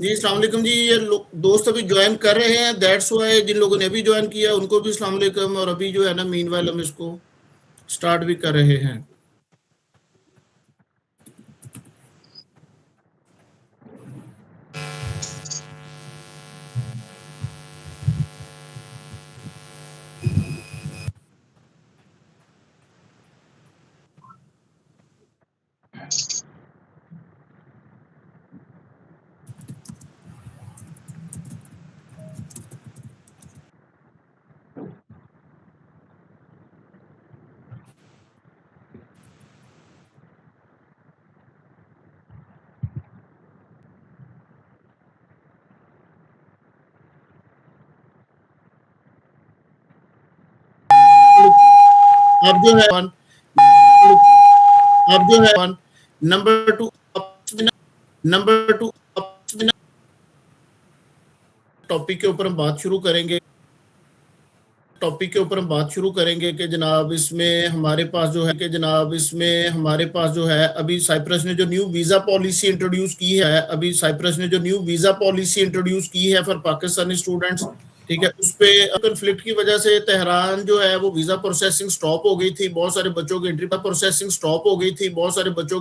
जी अस्सलाम वालेकुम जी। ये दोस्त अभी ज्वाइन कर रहे हैं, दैट्स व्हाई जिन लोगों ने अभी ज्वाइन किया उनको भी अस्सलाम वालेकुम। और अभी जो है ना मीनवाइल हम इसको स्टार्ट भी कर रहे हैं। अब जो है नंबर टू टॉपिक के ऊपर हम बात शुरू करेंगे कि जनाब इसमें हमारे पास जो है अभी साइप्रस ने जो न्यू वीजा पॉलिसी इंट्रोड्यूस की है फॉर पाकिस्तानी स्टूडेंट्स। ठीक है, उस पे कन्फ्लिक्ट की वजह से तेहरान जो है वो वीजा प्रोसेसिंग स्टॉप हो गई थी। बहुत सारे बच्चों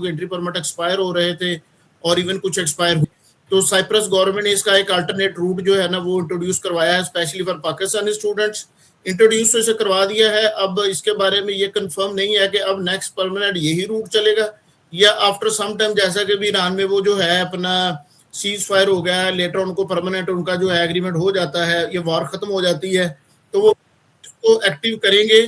की एंट्री परमिट एक्सपायर हो रहे थे और इवन कुछ एक्सपायर हुए। तो साइप्रस गवर्नमेंट ने इसका एक अल्टरनेट रूट जो है ना वो इंट्रोड्यूस करवाया है specially for Pakistani students. Introduce इसे करवा दिया है। अब इसके बारे में ये कंफर्म नहीं है कि अब नेक्स्ट परमानेंट यही रूट चलेगा या आफ्टर सम टाइम, जैसा कि भी ईरान में वो जो है अपना सीज फायर हो गया है, लेटर उनको परमानेंट उनका जो है एग्रीमेंट हो जाता है, ये वॉर खत्म हो जाती है तो वो इसको एक्टिव करेंगे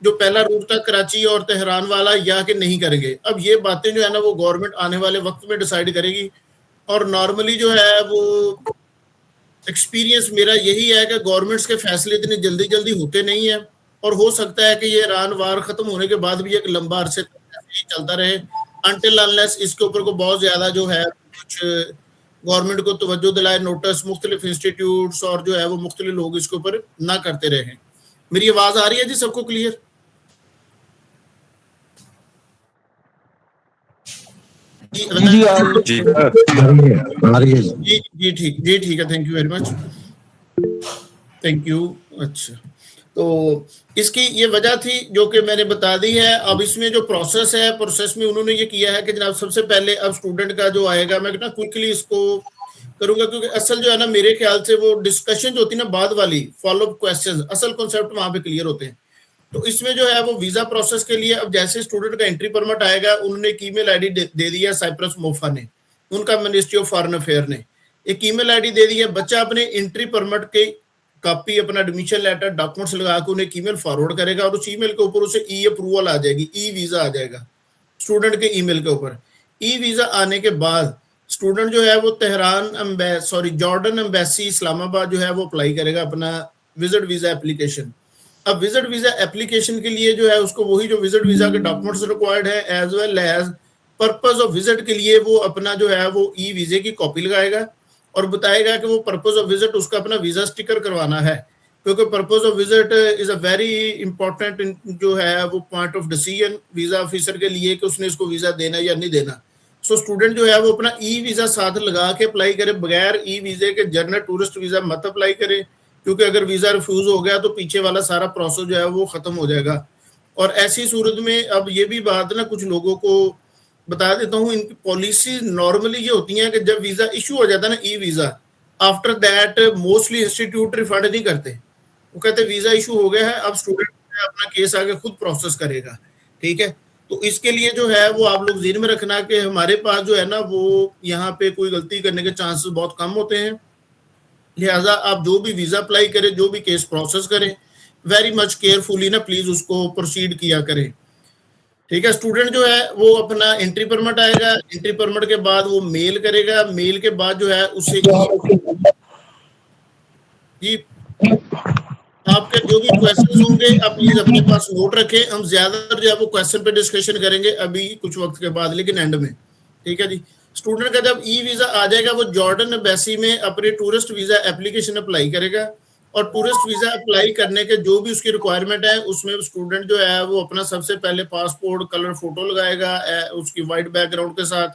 जो पहला रूट था कराची और तेहरान वाला, या कि नहीं करेंगे। अब ये बातें जो है ना वो गवर्नमेंट आने वाले वक्त में डिसाइड करेगी। और नॉर्मली जो है वो एक्सपीरियंस मेरा यही है कि गवर्नमेंट्स के फैसले इतनी जल्दी जल्दी होते नहीं है और हो सकता है कि ये ईरान वार खत्म होने के बाद भी एक लंबा अरसे तक ही चलता रहे अनटिल अनलेस इसके ऊपर को बहुत ज्यादा जो है कुछ गवर्नमेंट को तवज्जो दिलाए, नोटिस मुख्तलिफ इंस्टीट्यूट्स और जो है वो मुख्तलिफ लोग इसके ऊपर ना करते रहे। मेरी आवाज आ रही है जी सबको क्लियर? जी ठीक है, thank you very much, thank you. अच्छा, तो इसकी ये वजह थी जो कि मैंने बता दी है। अब इसमें जो प्रोसेस में उन्होंने ये किया है कि जनाब सबसे पहले अब स्टूडेंट का जो आएगा, मैं ना क्विकली इसको करूंगा क्योंकि असल जो है ना मेरे ख्याल से वो डिस्कशन जो होती है ना बाद वाली फॉलो अप क्वेश्चंस, असल कॉन्सेप्ट वहां पे क्लियर होते हैं। तो इसमें जो है वो वीजा प्रोसेस के लिए अब जैसे स्टूडेंट का एंट्री परमिट आएगा उन्होंने एक ईमेल आईडी दे दिया साइप्रस मोफा ने, उनका मिनिस्ट्री ऑफ फॉरेन अफेयर ने एक ईमेल आईडी दे दी है। बच्चा अपने एंट्री परमिट के कॉपी, अपना एडमिशन लेटर, डॉक्यूमेंट्स लगा के उन्हें ईमेल फॉरवर्ड करेगा और उस ईमेल के ऊपर उसे ई अप्रूवल आ जाएगी, ई वीजा आ जाएगा स्टूडेंट के ईमेल के ऊपर। ई वीजा आने के बाद स्टूडेंट जो है वो जॉर्डन एम्बेसी इस्लामाबाद जो है वो अप्लाई करेगा अपना विजिट वीजा एप्लीकेशन। अब विजिट वीजा एप्लीकेशन के लिए जो है उसको वही जो विजिट वीजा के डॉक्यूमेंट्स रिक्वायर्ड है as well as purpose of visit के लिए वो अपना जो है वो ई वीजे की कॉपी लगाएगा और बताएगा कि वो पर्पस ऑफ विजिट उसका अपना वीजा स्टिकर करवाना है, क्योंकि purpose of visit is a very important जो है वो point of decision visa officer के लिए कि उसने इसको वीजा देना या नहीं देना। सो स्टूडेंट जो है वो अपना ई वीजा साथ लगा के अप्लाई करे, बगैर ई वीजे के जनरल टूरिस्ट वीजा मत अप्लाई करे, क्योंकि अगर वीजा रिफ्यूज हो गया तो पीछे वाला सारा प्रोसेस जो है वो खत्म हो जाएगा। और ऐसी सूरत में अब ये भी बात ना कुछ लोगों को बता देता हूँ, इनकी पॉलिसी नॉर्मली ये होती है कि जब वीजा इशू हो जाता है ना e visa, after that mostly institute refund नहीं करते, वो कहते वीजा इशू हो गया है अब स्टूडेंट अपना केस आगे खुद प्रोसेस करेगा। ठीक है, तो इसके लिए जो है वो आप लोग ज़हन में रखना कि हमारे पास जो है ना वो यहाँ पे कोई गलती करने के चांसेस बहुत कम होते हैं। लिहाजा आप जो भी वीजा अप्लाई करें, जो भी केस प्रोसेस करें, वेरी मच केयरफुली ना प्लीज उसको प्रोसीड किया करें। ठीक है, स्टूडेंट जो है वो अपना एंट्री परमिट आएगा, एंट्री परमिट के बाद वो मेल करेगा, मेल के बाद जो है उसे जी आपके जो भी क्वेश्चंस होंगे आप प्लीज अपने पास नोट रखें। हम ज्यादातर जो है वो क्वेश्चन पे डिस्कशन करेंगे अभी कुछ वक्त के बाद, लेकिन एंड में। ठीक है जी, स्टूडेंट का जब ई वीजा आ जाएगा वो जॉर्डन एम्बेसी में अपने टूरिस्ट वीजा एप्लीकेशन अप्लाई करेगा और टूरिस्ट वीजा अप्लाई करने के जो भी उसकी रिक्वायरमेंट है उसमें स्टूडेंट जो है वो अपना सबसे पहले पासपोर्ट कलर फोटो लगाएगा उसकी वाइट बैकग्राउंड के साथ,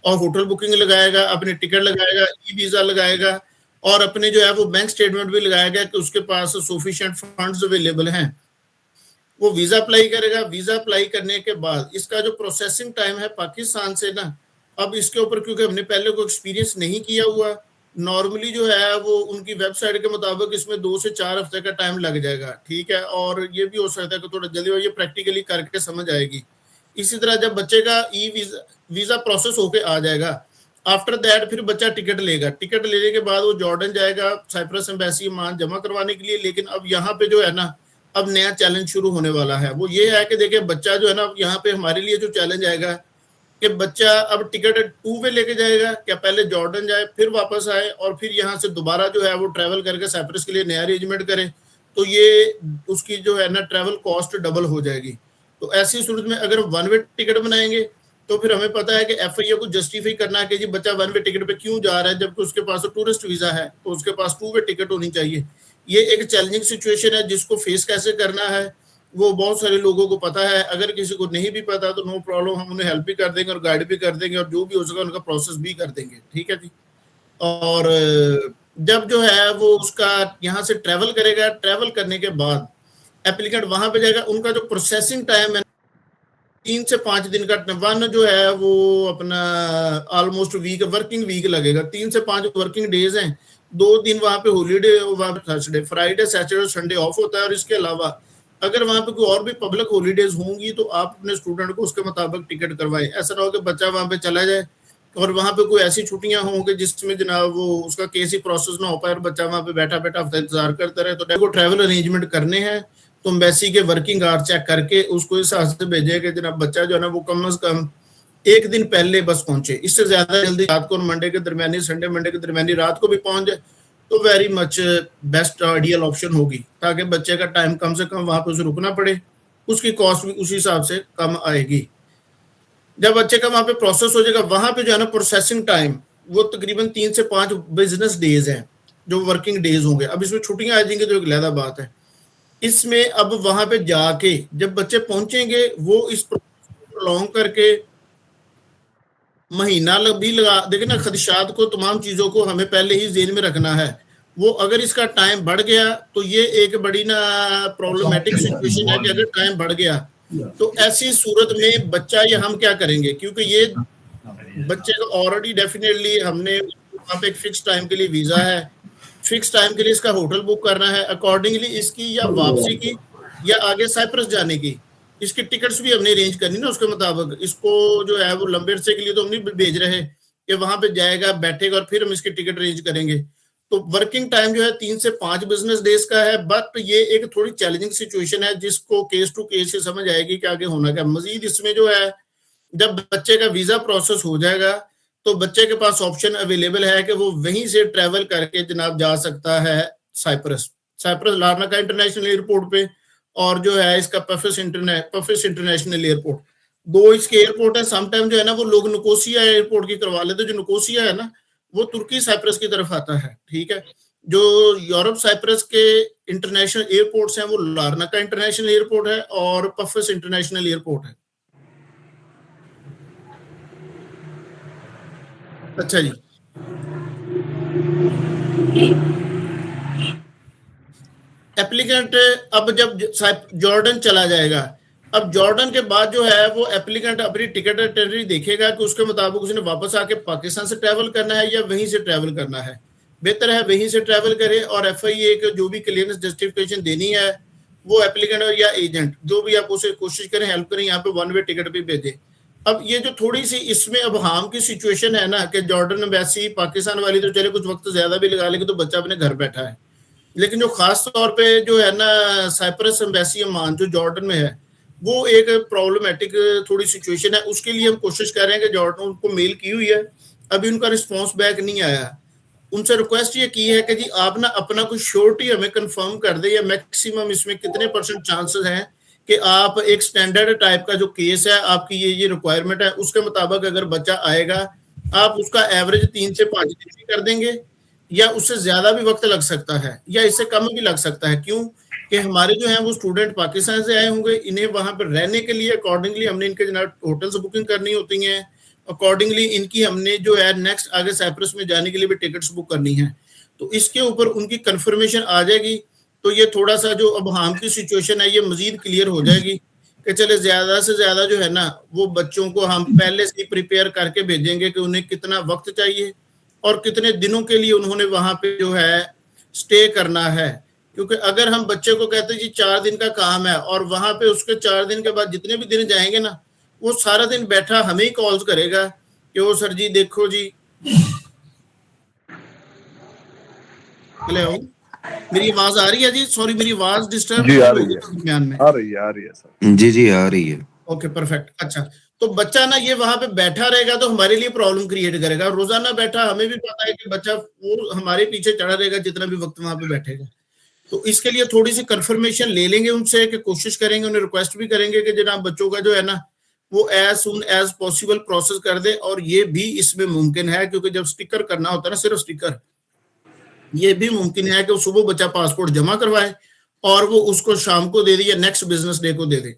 और होटल बुकिंग लगाएगा, अपने टिकट लगाएगा, ई वीजा लगाएगा और अपने जो है वो बैंक स्टेटमेंट भी लगाएगा कि उसके पास सफिशिएंट फंड्स अवेलेबल हैं। वो वीजा अप्लाई करेगा। वीजा अप्लाई करने के बाद इसका जो प्रोसेसिंग टाइम है पाकिस्तान से ना, अब इसके ऊपर क्योंकि हमने पहले कोई एक्सपीरियंस नहीं किया हुआ, नॉर्मली जो है वो उनकी वेबसाइट के मुताबिक इसमें 2 से 4 हफ्ते का टाइम लग जाएगा, ठीक है। और ये भी हो सकता है कि थोड़ा जल्दी, और ये प्रैक्टिकली करके समझ आएगी। इसी तरह जब बच्चे का ई वीजा प्रोसेस होके आ जाएगा, आफ्टर दैट फिर बच्चा टिकट लेगा। टिकट लेने के बाद वो जॉर्डन जाएगा साइप्रस एम्बेसी मान जमा करवाने के लिए। लेकिन अब यहाँ पे जो है ना, अब नया चैलेंज शुरू होने वाला है। वो ये है कि देखिए बच्चा जो है ना, यहाँ पे हमारे लिए जो चैलेंज आएगा कि बच्चा अब टिकट 2 वे लेके जाएगा, क्या पहले जॉर्डन जाए फिर वापस आए और फिर यहाँ से दोबारा जो है वो ट्रैवल करके साइप्रस के लिए नया अरेंजमेंट करे, तो ये उसकी जो है ना ट्रैवल कॉस्ट डबल हो जाएगी। तो ऐसी सूरत में अगर 1 वे टिकट बनाएंगे तो फिर हमें पता है कि एफआईए को जस्टिफाई करना है कि जी बच्चा 1 वे टिकट पे क्यों जा रहा है, जबकि उसके पास तो टूरिस्ट वीजा है, तो उसके पास 2 वे टिकट होनी चाहिए। ये एक चैलेंजिंग सिचुएशन है जिसको फेस कैसे करना है वो बहुत सारे लोगों को पता है। अगर किसी को नहीं भी पता तो नो प्रॉब्लम, हम उन्हें हेल्प भी कर देंगे और गाइड भी कर देंगे और जो भी हो सका उनका प्रोसेस भी कर देंगे, ठीक है जी। और जब जो है वो उसका यहाँ से ट्रैवल करेगा, ट्रैवल करने के बाद एप्लीकेंट वहां पे जाएगा। उनका जो प्रोसेसिंग टाइम है 3 से 5 दिन का, वन जो है वो अपना ऑलमोस्ट वीक, वर्किंग वीक लगेगा। 3 से 5 वर्किंग डेज हैं। 2 दिन वहां पे हॉलीडे, वहां पे Thursday, Friday, Saturday, Sunday off होता है। और इसके अलावा अगर वहां पे कोई और भी पब्लिक हॉलीडेज होंगी तो आप अपने स्टूडेंट को उसके मुताबिक टिकट करवाएं। ऐसा ना हो कि बच्चा वहां पे चला जाए और वहां पे कोई ऐसी छुट्टियां होंगी जिसमें जनाब वो उसका केस ही प्रोसेस ना हो पाए और बच्चा वहां पे बैठा बैठा हफ्ता इंतजार करता रहे। तो ट्रैवल अरेंजमेंट करने हैं तो एम्बेसी के वर्किंग आवर चेक करके उसको इस हिसाब से भेजे कि जनाब बच्चा जो है ना वो कम से कम 1 दिन पहले बस पहुंचे। इससे ज्यादा जल्दी रात को, मंडे के दरमियानी, संडे मंडे के दरमियानी रात को भी पहुंच जाए तो very much best ideal option होगी, ताकि बच्चे का टाइम कम से कम वहां पे उसे रुकना पड़े, उसकी कॉस्ट भी उसी हिसाब से कम आएगी। जब बच्चे का वहां पे प्रोसेस हो जाएगा, वहां पे जो है ना प्रोसेसिंग टाइम वो तकरीबन 3 से 5 बिजनेस डेज हैं जो वर्किंग डेज होंगे। अब इसमें छुट्टियां आ जाएंगी तो एक अलग बात है। इसमें अब वहां पे जाके जब बच्चे पहुंचेंगे वो इस लॉन्ग करके महीना भी लगा, देखिए ना खदशात को, तमाम चीजों को हमें पहले ही जेल में रखना है। वो अगर इसका टाइम बढ़ गया तो ये एक बड़ी ना प्रॉब्लमेटिक सिचुएशन है कि अगर टाइम बढ़ गया तो ऐसी सूरत में बच्चा या हम क्या करेंगे, क्योंकि ये बच्चे को ऑलरेडी डेफिनेटली हमने वहां पे एक फिक्स टाइम के लिए वीजा है, फिक्स टाइम के लिए इसका होटल बुक करना है, अकॉर्डिंगली इसकी या वापसी की या आगे साइप्रस जाने की इसकी टिकट्स भी हमने अरेंज करनी ना उसके मुताबिक। इसको जो है वो लंबे अरसे के लिए तो हम नहीं भेज रहे कि वहां पे जाएगा बैठेगा और फिर हम इसकी टिकट अरेंज करेंगे। तो वर्किंग टाइम जो है 3 से 5 बिजनेस डेज का है। बट ये एक थोड़ी चैलेंजिंग सिचुएशन है जिसको केस टू केस से समझ आएगी कि आगे होना क्या। मजीद इसमें जो है जब बच्चे का वीजा प्रोसेस हो जाएगा तो बच्चे के पास ऑप्शन अवेलेबल है कि वो वहीं से ट्रेवल करके जनाब जा सकता है साइप्रस लारनाका इंटरनेशनल एयरपोर्ट पे, और जो है इसका पफिस इंटरनेशनल एयरपोर्ट। 2 इसके एयरपोर्ट है। समटाइम जो है ना वो लोग निकोसिया एयरपोर्ट की करवा लेते। जो निकोसिया है ना वो तुर्की साइप्रस की तरफ आता है, ठीक है। जो यूरोप साइप्रस के इंटरनेशनल एयरपोर्ट्स हैं वो लारनाका इंटरनेशनल एयरपोर्ट है और पफिस इंटरनेशनल एयरपोर्ट है। अच्छा जी, एप्लीकेंट अब जब जॉर्डन चला जाएगा, अब जॉर्डन के बाद जो है वो एप्लीकेंट अपनी टिकट इटिनरी देखेगा कि उसके मुताबिक उसने वापस आके पाकिस्तान से ट्रैवल करना है या वहीं से ट्रैवल करना है। बेहतर है वहीं से ट्रैवल करे और एफआईए को जो भी क्लियरेंस जस्टिफिकेशन देनी है वो एप्लीकेंट या एजेंट जो भी आप उसे कोशिश करें, हेल्प करें, यहाँ पे 1 वे टिकट भी भेजे। अब ये जो थोड़ी सी इसमें अब हार्म की सिचुएशन है ना कि जॉर्डन एम्बेसी पाकिस्तान वाली तो चले कुछ वक्त ज्यादा भी लगा लेंगे तो बच्चा अपने घर बैठा है, लेकिन जो खास तौर पे जो है ना साइप्रस एम्बेसी अमान जो जॉर्डन में है वो एक प्रॉब्लमेटिक थोड़ी सिचुएशन है। उसके लिए हम कोशिश कर रहे हैं कि जॉर्डन उनको मेल की हुई है, अभी उनका रिस्पॉन्स बैक नहीं आया। उनसे रिक्वेस्ट ये की है कि जी आप ना अपना कुछ श्योरिटी हमें कंफर्म कर दे या मैक्सिमम इसमें कितने % चांसेस हैं कि आप एक स्टैंडर्ड टाइप का जो केस है आपकी ये रिक्वायरमेंट है उसके मुताबिक अगर बच्चा आएगा आप उसका एवरेज 3 से 5 दिन भी कर देंगे या उससे ज्यादा भी वक्त लग सकता है या इससे कम भी लग सकता है। क्यों कि हमारे जो हैं वो स्टूडेंट पाकिस्तान से आए होंगे, इन्हें वहां पर रहने के लिए अकॉर्डिंगली हमने इनके जनाब होटल्स बुकिंग करनी होती हैं अकॉर्डिंगली इनकी हमने जो है नेक्स्ट आगे साइप्रस में जाने के लिए भी टिकट्स बुक करनी है। तो इसके ऊपर उनकी कंफर्मेशन आ जाएगी तो ये थोड़ा सा जो अब हार्म की सिचुएशन है ये मजीद क्लियर हो जाएगी कि चले ज्यादा से ज्यादा जो है ना वो बच्चों को हम पहले से ही प्रिपेयर करके भेजेंगे कि उन्हें कितना वक्त चाहिए और कितने दिनों के लिए उन्होंने वहां पे जो है स्टे करना है। क्योंकि अगर हम बच्चे को कहते हैं जी 4 दिन का काम है और वहां पे उसके 4 दिन के बाद जितने भी दिन जाएंगे ना वो सारा दिन बैठा हमें ही कॉल्स करेगा कि वो सर जी देखो जी। हेलो, मेरी आवाज आ रही है जी? सॉरी मेरी आवाज डिस्टर्ब जी आ रही है सर। जी आ रही है। Okay perfect. अच्छा, तो बच्चा ना ये वहां पे बैठा रहेगा तो हमारे लिए प्रॉब्लम क्रिएट करेगा। रोजाना बैठा, हमें भी पता है कि बच्चा वो हमारे पीछे चढ़ा रहेगा जितना भी वक्त वहां पे बैठेगा। तो इसके लिए थोड़ी सी कंफर्मेशन ले लेंगे उनसे कि कोशिश करेंगे, उन्हें रिक्वेस्ट भी करेंगे कि जनाब बच्चों का जो है ना वो as soon as possible process कर दे। और ये भी इसमें मुमकिन है क्योंकि जब स्टिकर करना होता है ना, सिर्फ स्टिकर, ये भी मुमकिन है कि सुबह बच्चा पासपोर्ट जमा करवाए और वो उसको शाम को दे दे या नेक्स्ट बिजनेस डे को दे दे।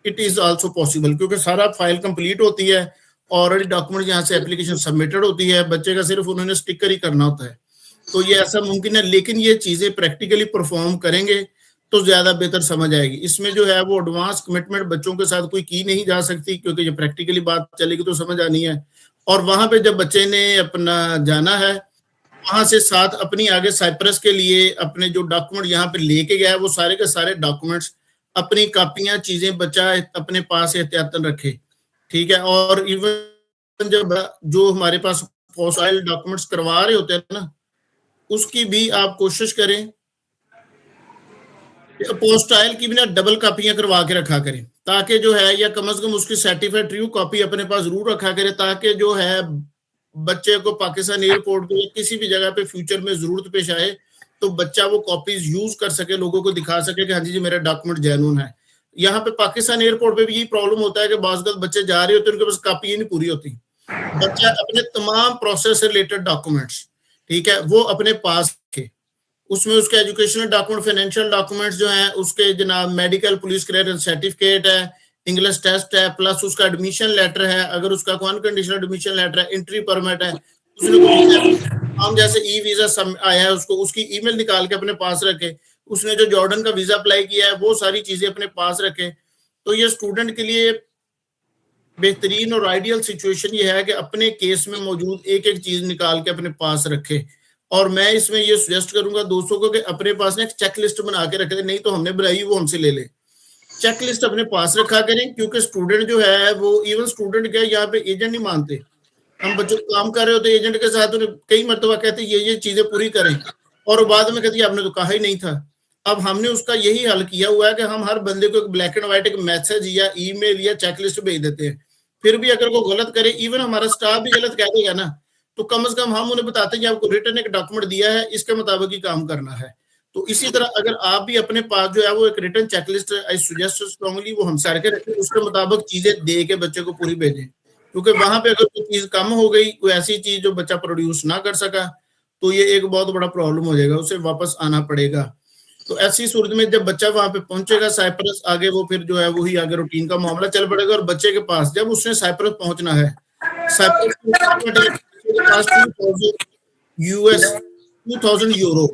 इट इज आल्सो पॉसिबल क्योंकि सारा फाइल कंप्लीट होती है, ऑलरेडी डॉक्यूमेंट यहाँ से एप्लीकेशन सबमिटेड होती है, बच्चे का सिर्फ उन्होंने स्टिकर ही करना होता है। तो ये ऐसा मुमकिन है, लेकिन ये चीजें प्रैक्टिकली परफॉर्म करेंगे तो ज्यादा बेहतर समझ आएगी। इसमें जो है वो एडवांस कमिटमेंट बच्चों के साथ कोई की नहीं जा सकती क्योंकि ये प्रैक्टिकली बात चलेगी तो समझ आनी है। और वहां पे जब बच्चे ने अपना जाना है वहां से साथ अपनी आगे साइप्रस के लिए अपने जो डॉक्यूमेंट यहाँ पे लेके गया है वो सारे के सारे डॉक्यूमेंट्स, अपनी कापियां, चीजें बच्चा अपने पास एहतियातन रखे, ठीक है। और इवन जब जो हमारे पास फॉसाइल डॉक्यूमेंट्स करवा रहे होते हैं ना उसकी भी आप कोशिश करें पोस्टाइल की भी ना डबल कापियां करवा के रखा करें ताकि जो है या कम से कम उसकी सर्टिफाइड ट्रू कॉपी अपने पास जरूर रखा करें ताकि जो है बच्चे को पाकिस्तान एयरपोर्ट पे या किसी भी जगह पे फ्यूचर में जरूरत पेश आए तो बच्चा वो कॉपीज यूज कर सके, लोगों को दिखा सके कि हाँ जी मेरा डॉक्यूमेंट जेन्युइन है। यहाँ पे पाकिस्तान एयरपोर्ट पे भी यही प्रॉब्लम होता है कि बाज़ बच्चे जा रहे होते हैं उनके पास कापी नहीं पूरी होती। बच्चा अपने तमाम प्रोसेस से रिलेटेड डॉक्यूमेंट्स, ठीक है, वो अपने पास रखे। उसमें उसके एजुकेशनल डॉक्यूमेंट, फाइनेंशियल डॉक्यूमेंट्स जो हैं उसके जनाब मेडिकल, पुलिस क्लियरेंस सर्टिफिकेट है, इंग्लिश टेस्ट है, प्लस उसका एडमिशन लेटर है, अगर उसका अनकंडीशनल एडमिशन लेटर है, एंट्री परमिट है, उसने हम जैसे ई वीजा आया है उसको उसकी ईमेल निकाल के अपने पास रखे, उसने जो जॉर्डन का वीजा अप्लाई किया है वो सारी चीजें अपने पास रखे। तो ये स्टूडेंट के लिए बेहतरीन और आइडियल सिचुएशन ये है कि अपने केस में मौजूद एक एक चीज निकाल के अपने पास रखे। और मैं इसमें ये सजेस्ट करूंगा दोस्तों को कि अपने पास ना एक चेकलिस्ट बना के रखे, नहीं तो हमने बनाई वो हमसे ले ले। चेकलिस्ट अपने पास रखा करें क्योंकि स्टूडेंट जो है वो इवन स्टूडेंट के यहाँ पे एजेंट नहीं मानते। हम बच्चों को काम कर रहे होते एजेंट के साथ, उन्हें कई मरतबा कहते ये चीजें पूरी करें और बाद में कहती आपने तो कहा ही नहीं था। अब हमने उसका यही हल किया हुआ है कि हम हर बंदे को एक ब्लैक एंड व्हाइट एक मैसेज या ईमेल या चेकलिस्ट भेज देते हैं। फिर भी अगर वो गलत करे, इवन हमारा स्टाफ भी गलत कह देगा ना, तो कम से कम हम उन्हें बताते हैं कि आपको रिटर्न एक डॉक्यूमेंट दिया है, इसके मुताबिक ही काम करना है। तो इसी तरह अगर आप भी अपने पास जो है वो एक return checklist I suggest strongly वो हम सारे के रखें, उसके मुताबिक चीजें दे के बच्चे को पूरी भेजें। क्योंकि वहां पे अगर कोई चीज कम हो गई, कोई ऐसी चीज जो बच्चा प्रोड्यूस ना कर सका, तो ये एक बहुत बड़ा प्रॉब्लम हो जाएगा, उसे वापस आना पड़ेगा। तो ऐसी सूरत में जब बच्चा वहां पे पहुंचेगा साइप्रस, आगे वो फिर जो है वही आगे रूटीन का मामला चल पड़ेगा। और बच्चे के पास जब उसने साइप्रस पहुंचना है, साइप्रस €2000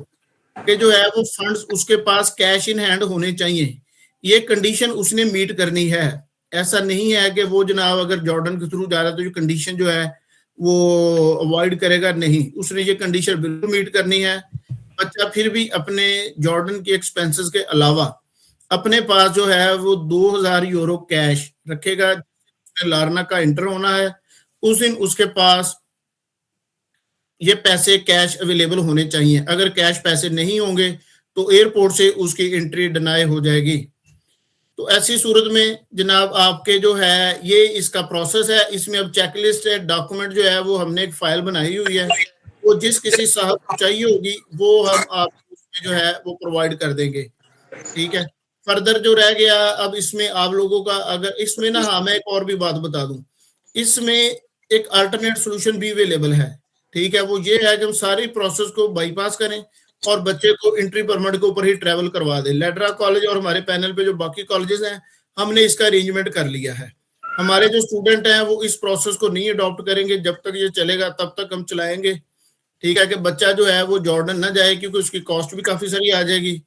के जो है वो फंड्स उसके पास कैश इन हैंड होने चाहिए। ये कंडीशन उसने मीट करनी है। ऐसा नहीं है कि वो जनाब अगर जॉर्डन के थ्रू जा रहा है तो ये कंडीशन जो है वो अवॉइड करेगा, नहीं, उसने ये कंडीशन बिल्कुल मीट करनी है। बच्चा फिर भी अपने जॉर्डन के एक्सपेंसेस के अलावा अपने पास जो है वो €2000 कैश रखेगा। लारना का इंटर होना है उस दिन उसके पास ये पैसे कैश अवेलेबल होने चाहिए। अगर कैश पैसे नहीं होंगे तो एयरपोर्ट से उसकी एंट्री डिनाई हो जाएगी। तो ऐसी सूरत में जनाब आपके जो है ये इसका प्रोसेस है। इसमें अब चेकलिस्ट है, डॉक्यूमेंट जो है वो हमने एक फाइल बनाई हुई है, वो जिस किसी साहब को चाहिए होगी वो हम आपको उसमें जो है वो प्रोवाइड कर देंगे, ठीक है। फर्दर जो रह गया अब इसमें आप लोगों का, अगर इसमें ना, हाँ मैं एक और भी बात बता दूं, इसमें एक अल्टरनेट सोल्यूशन भी अवेलेबल है, ठीक है। वो ये है कि हम सारी प्रोसेस को बाईपास करें और बच्चे को एंट्री परमिट के ऊपर ही ट्रैवल करवा दें। लेड्रा कॉलेज और हमारे पैनल पे जो बाकी कॉलेजेस हैं, हमने इसका अरेंजमेंट कर लिया है। हमारे जो स्टूडेंट हैं वो इस प्रोसेस को नहीं अडॉप्ट करेंगे, जब तक ये चलेगा तब तक हम चलाएंगे। ठीक है कि बच्चा जो है वो जॉर्डन ना जाए, क्योंकि उसकी कॉस्ट भी काफी सारी आ जाएगी,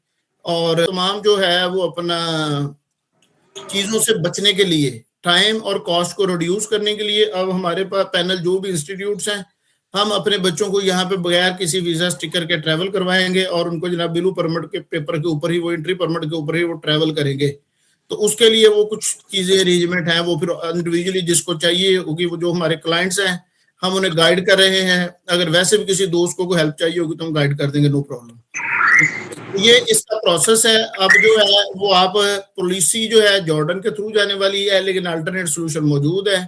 और तमाम जो है वो अपना चीजों से बचने के लिए, टाइम और कॉस्ट को रिड्यूस करने के लिए अब हमारे पास पैनल जो भी इंस्टीट्यूट्स हैं, हम अपने बच्चों को यहाँ पे बगैर किसी वीजा स्टिकर के ट्रैवल करवाएंगे और उनको जनाब ब्लू परमिट के पेपर के ऊपर ही, वो एंट्री परमिट के ऊपर ही वो ट्रैवल करेंगे। तो उसके लिए वो कुछ चीजें अरेंजमेंट है, वो फिर इंडिविजुअली जिसको चाहिए होगी, वो जो हमारे क्लाइंट्स हैं हम उन्हें गाइड कर रहे हैं। अगर वैसे भी किसी दोस्त को हेल्प चाहिए होगी तो हम गाइड कर देंगे, नो प्रॉब्लम। ये इसका प्रोसेस है। अब जो है वो आप पॉलिसी जो है जॉर्डन के थ्रू जाने वाली है, लेकिन अल्टरनेट सोल्यूशन मौजूद है,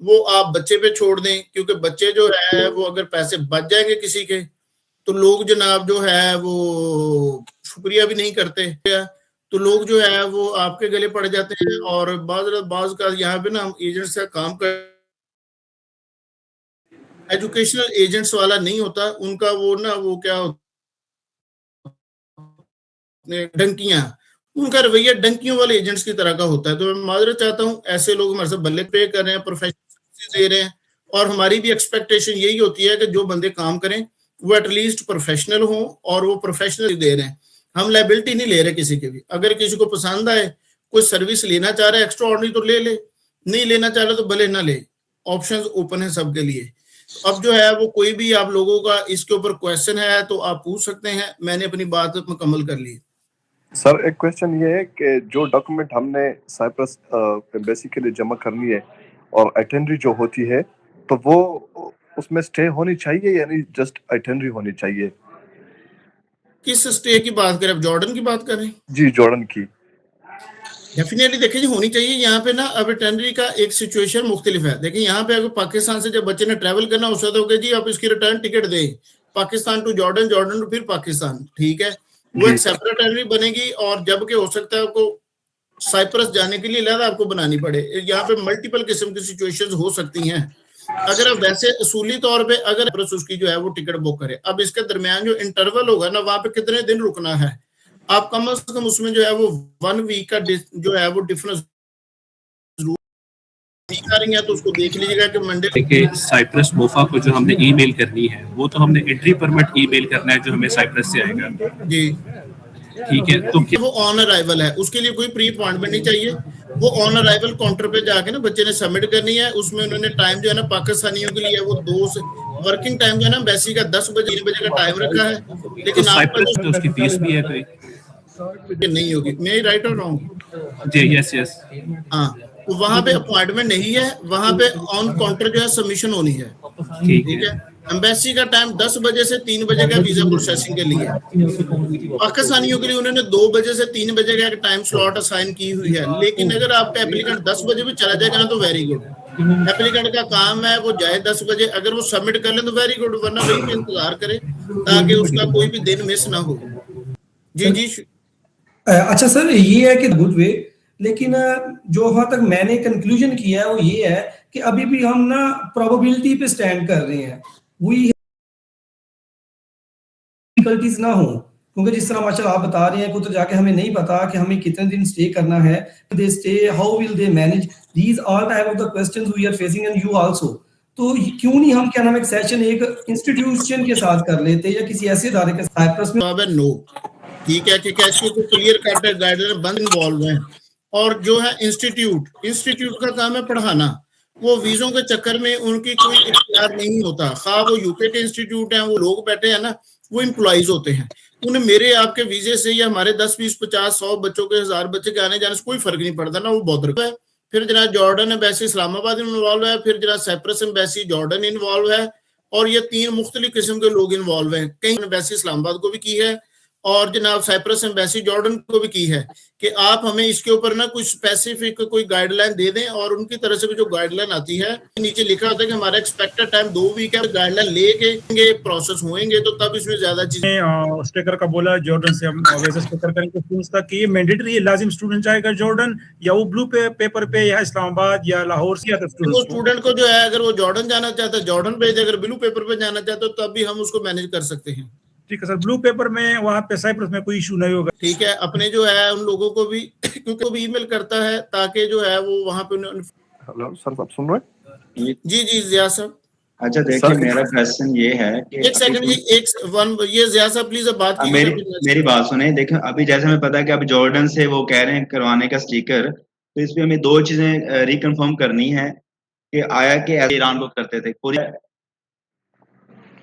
वो आप बच्चे पे छोड़ दें, क्योंकि बच्चे जो है वो अगर पैसे बच जाएंगे किसी के, तो लोग जनाब जो है वो शुक्रिया भी नहीं करते, तो लोग जो है वो आपके गले पड़ जाते हैं। और बाज का यहाँ पे ना हम एजेंट्स का काम कर, एजुकेशनल एजेंट्स वाला नहीं होता उनका, वो ना वो क्या डंकियां, उनका रवैया डंकियों वाले एजेंट्स की तरह का होता है। तो मैं माजरत चाहता हूँ, ऐसे लोग हमारे साथ बल्ले पे कर रहे हैं, प्रोफेशनल दे रहे हैं, और हमारी भी एक्सपेक्टेशन यही होती है कि जो बंदे काम करें वो एटलीस्ट प्रोफेशनल हो, और वो प्रोफेशनल दे रहे हैं। हम लाइबिलिटी नहीं ले रहे किसी की भी। अगर किसी को पसंद आए, कोई सर्विस लेना चाह रहा है एक्स्ट्रा ऑर्डिनरी तो ले ले, नहीं लेना चाह रहा तो भले ना ले, ऑप्शंस ओपन है सबके लिए। अब जो है वो कोई भी आप लोगों का इसके ऊपर क्वेश्चन है तो आप पूछ सकते हैं। मैंने अपनी बात मुकम्मल कर ली। सर एक क्वेश्चन ये है कि जो डॉक्यूमेंट हमने साइप्रस एम्बेसी के लिए जमा करनी है और आइटनरी जो होती है, तो वो उसमें स्टे होनी चाहिए यानी जस्ट आइटनरी होनी चाहिए? किस स्टे की बात करें, अब जॉर्डन की बात करें? जी जॉर्डन की। डेफिनेटली देखिए जी होनी चाहिए। यहाँ पे ना अब आइटनरी का एक सिचुएशन मुख्तलिफ है। देखिए यहाँ पे अगर पाकिस्तान से जब बच्चे ने ट्रैवल करना हो सकता है जी आप इसकी रिटर्न टिकट दें, Pakistan to Jordan, Jordan to फिर पाकिस्तान, ठीक है, वो एक सेपरेट आइटनरी बनेगी। और जबकि हो सकता है आपको साइप्रस जाने के लिए अलग आपको बनानी पड़े। यहाँ पे मल्टीपल किस्म की सिचुएशंस हो सकती हैं। अगर आप वैसे असूली तौर पे अगर उसकी जो है वो टिकट बुक करे, अब इसके दरमियान जो इंटरवल होगा ना, वहां पे कितने दिन रुकना है, आप कम से कम उसमें जो है वो 1 वीक का जो है वो डिफरेंस आ रही है, तो उसको देख लीजिएगा कि मंडे के साइप्रस मोफा को जो हमने ईमेल करनी है, वो तो हमने एंट्री परमिट ईमेल करना है जो हमें साइप्रस से आएगा जी, ठीक है। तो वो ऑन अराइवल है, उसके लिए कोई प्री अपॉइंटमेंट नहीं चाहिए। वो ऑन अराइवल काउंटर पे जाके ना बच्चे ने सबमिट करनी है। उसमें उन्होंने टाइम जो है ना पाकिस्तानियों के लिए वो 2 से वर्किंग टाइम जो है ना एम्बेसी का 10 बजे 3 बजे का टाइम रखा है, लेकिन तो साइप्रस में उसकी फीस भी है कोई? नहीं होगी। मैं राइट और रॉन्ग? जी यस यस। हाँ, तो वहां पे अपॉइंटमेंट नहीं है, वहां पे ऑन काउंटर जो है सबमिशन होनी है, ठीक है। एम्बेसी का टाइम 10 बजे से 3 बजे का वीजा प्रोसेसिंग के लिए। पाकिस्तानियों के लिए उन्होंने 2 बजे से 3 बजे का एक टाइम स्लॉट असाइन की हुई है। लेकिन अगर आपका एप्लीकेंट 10 बजे भी चला जाएगा ना तो वेरी गुड, एप्लीकेंट का काम है वो जाए 10 बजे, अगर वो सबमिट कर ले तो वेरी गुड, वरना वही पे इंतजार करे ताकि उसका कोई भी दिन मिस ना हो। जी जी। अच्छा सर, ये है कि गुड वे, लेकिन जो वहां तक मैंने कंक्लूजन किया है वो ये है कि अभी भी हम ना प्रोबेबिलिटी पे स्टैंड कर रहे हैं, वही डिफिकल्टीज ना हो। क्योंकि जिस तरह माशाल्लाह आप बता रहे हैं कि तो जाके हमें नहीं पता कि हमें कितने दिन स्टे करना है, they stay, how will they manage, these all type of the questions we are facing and you also. तो क्यों नहीं हम क्या नाम एक सेशन एक इंस्टीट्यूशन के साथ कर लेते या किसी ऐसे इदारे के साइप्रस में? नो, ठीक है कि कैसे को क्लियर कट गाइडलाइन बंद इन्वॉल्व है। और जो है इंस्टीट्यूट का काम है पढ़ाना, वो वीजों के चक्कर में उनकी कोई इख्तियार नहीं होता। खा वो यूके के इंस्टीट्यूट हैं, वो लोग बैठे हैं ना, वो एम्प्लॉइज होते हैं, उन्हें मेरे आपके वीजे से या हमारे 10 20 50 100 बच्चों के 1000 बच्चे के आने जाने से कोई फर्क नहीं पड़ता ना, वो बॉर्डर है। फिर जनाब जॉर्डन एम्बेसी इस्लामाबाद इन्वॉल्व है, फिर जनाब साइप्रस एम्बेसी जॉर्डन इन्वॉल्व है, और ये 3 मुख्तलिफ किस्म के लोग इन्वॉल्व हैं। कई एम्बेसी इस्लामाबाद को भी की है और जनाब साइप्रस एम्बेसी जॉर्डन को भी की है कि आप हमें इसके ऊपर ना कुछ स्पेसिफिक कोई गाइडलाइन दे दें। और उनकी तरफ से भी जो गाइडलाइन आती है नीचे लिखा होता है कि हमारा एक्सपेक्टेड टाइम 2 वीक है, गाइडलाइन लेके प्रोसेस होंगे तो तब इसमें ज्यादा चीजें। स्टेकर का बोला जॉर्डन से हम वैसे स्टेकर करेंगे स्टूडेंट्स तक कि ये मैंडेटरी है, लाजिम स्टूडेंट जाएगा जॉर्डन, या वो ब्लू पेपर पे या इस्लामाबाद या लाहौर से आता स्टूडेंट को जो है अगर वो जॉर्डन जाना चाहता है जॉर्डन भेजे, अगर ब्लू पेपर पे जाना चाहता है तब भी हम उसको मैनेज कर सकते हैं। ठीक है सर, ब्लू पेपर में वहाँ पे साइप्रस में कोई इशू नहीं होगा? ठीक है, अपने जो है उन लोगों को भी क्योंकि वो भी ईमेल करता है ताकि जो है वो वहां पे हेलो सर, आप सुन रहे हैं? जी जी जिया साहब। अच्छा देखिए, मेरा क्वेश्चन ये है कि एक सेकंड जी, ये जिया साहब प्लीज अब बात कीजिए। मेरी बात सुने। देखो अभी जैसे हमें पता है कि अब जॉर्डन से वो कह रहे हैं करवाने का स्टिकर, तो इसमें हमें दो चीजें रिकन्फर्म करनी है कि आया कि ईरान को करते थे पूरी।